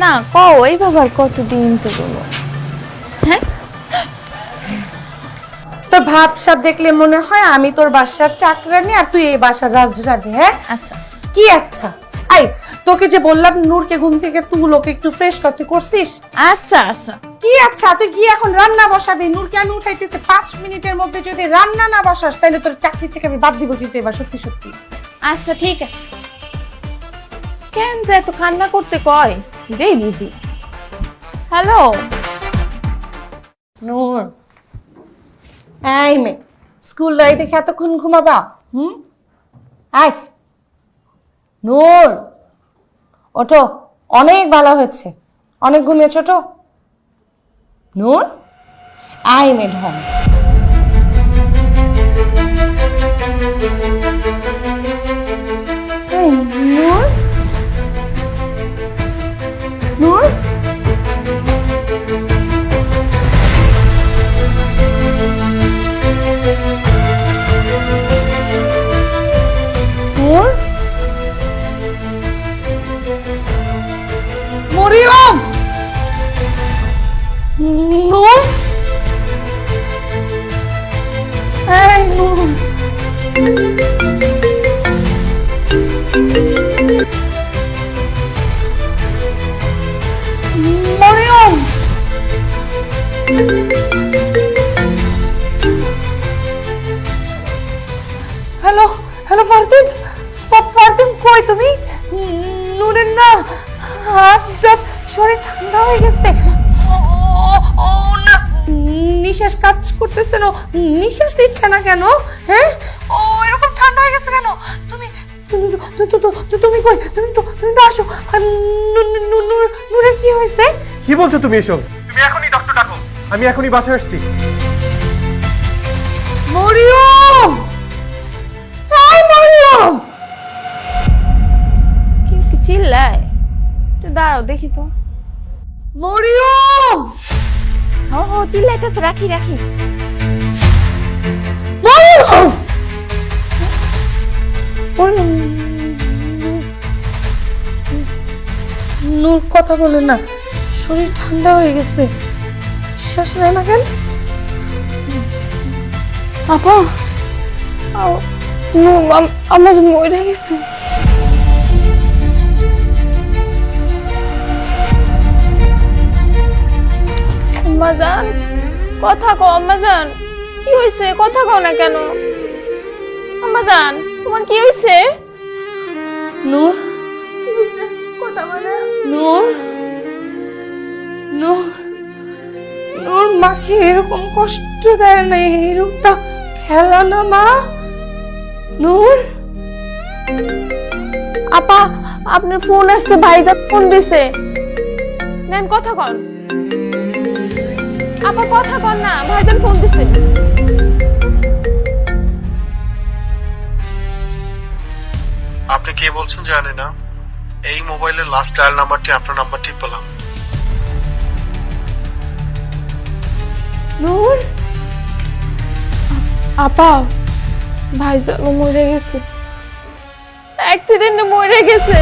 না কও এইভাবে আর কতদিন তো বলো। হ্যাঁ তোর ভাবসাব দেখলে মনে হয় আমি তোর বাসার চাকরানি আর তুই এই বাসার রাজরানী। হ্যাঁ আচ্ছা কি আচ্ছা, আই তোকে যে বললাম নূরকে ঘুম থেকে তুই ওকে একটু ফ্রেশ কর, তুই করছিস? আচ্ছা আচ্ছা কি আচ্ছা, তুই কি এখন রান্না বসাবি? নূরকে আমি উঠাইতেছি, 5 মিনিটের মধ্যে যদি রান্না না বসাস তাহলে তোর চাকরি থেকে আমি বাদ দিব কিন্তু এবার, সত্যি সত্যি। আচ্ছা ঠিক আছে। কেন যে এত কান্না করতে কয় দেই বুঝি। হ্যালো নূর, এই মে স্কুল লাই দেখে এতক্ষণ ঘুমাবা? আয় নূর, ওঠো, অনেক ভালো হয়েছে, অনেক ঘুমিয়েছ। ওঠো নূর, আয় মে ঢং। এই নূর, নূর, নূর, মরিয়ম, নূর, এই নূর, মরিয়ম, হ্যালো হ্যালো ফারদিন, ফারদিন কই তুমি? নূরের না হাতটা, শরীর ঠান্ডা হয়ে গেছে। ও না, নিঃশ্বাস কাজ করতেছে না, নিঃশ্বাস নিচ্ছে না কেন? হ্যাঁ ও এরকম ঠান্ডা হয়ে গেছে কেন? তুমি তুমি কই? তুমি তো আসো। নূরের কি হয়েছে? কি বলছো তুমি এসব? তুমি এখনই ডক্টর ডাকো, আমি এখনই বাসায় আসছি। মরিয়ম, হাই মরিয়ম, কি কি চিল্লায়? তুই দাঁড়াও দেখি তো। মরিয়ম, ও চিল্লাইতেছে, রাখি রাখি। মরিয়ম, মরিয়ম, নূর কথা বলে না, শরীর ঠান্ডা হয়ে গেছে, শ্বাস নেয় না কেন? আপা আমার মরে গেছে। আম্মাজান কথা কও, আম্মাজান কি হয়েছে? কথা কও না কেন? আম্মাজান তোমার কি হয়েছে? নূর, কি হয়েছে কথা কও না? নূর, নূর, নূর মাকে এরকম কষ্ট দেয় না, এই রূপটা খেলা না মা। নূর, আপা আপনার ফোন আসছে, ভাইজান ফোন দিছে, নেন কথা কন। আপা কথা কন না, ভাইজান ফোন দিছে। আপনি কে বলছেন জানি না, এই মোবাইলের লাস্ট ডায়াল নাম্বারটি আপনার নাম্বারটি পেলাম। নূর, আপা ভাইজান মরে গেছে, অ্যাক্সিডেন্টে মরে গেছে।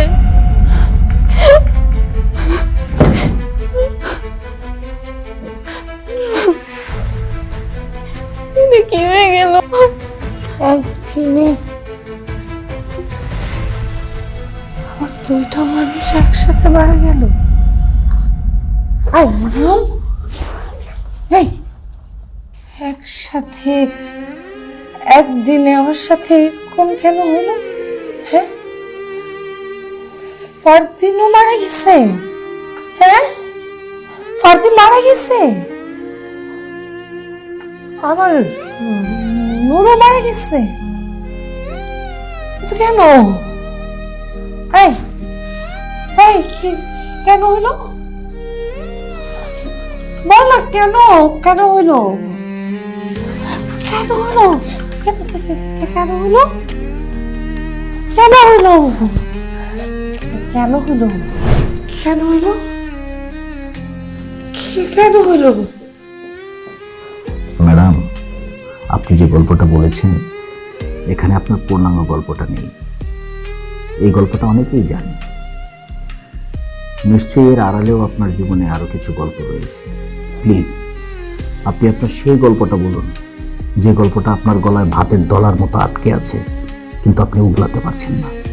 এটা কি হয়ে গেল? একদিনে আমার দুইটা মানুষ একসাথে মারা গেল। আই মরিয়ম, এই একসাথে একদিনে আমার সাথে কোন কেন হলো? হ্যাঁ ফারদিনও মারা গেছে? হ্যাঁ ফারদিন মারা গেছে, আবার নূরও মারা গেছে, কিন্তু কেন? এই এই কেন হলো? বল না কেন, কেন হলো? কেন হলো? কেন হলো? কেন হলো? কেন হলো? কেন হলো? কেন হলো? ম্যাডাম, আপনি যে গল্পটা বলেছেন এখানে আপনার পূর্ণাঙ্গ গল্পটা নেই। এই গল্পটা অনেকেই জানে, নিশ্চয়ই এর আড়ালেও আপনার জীবনে আরো কিছু গল্প রয়েছে। প্লিজ আপনি আপনার সেই গল্পটা বলুন, যে গল্পটা আপনার গলায় ভাতের দলার মতো আটকে আছে, কিন্তু আপনি উগলাতে পারছেন না।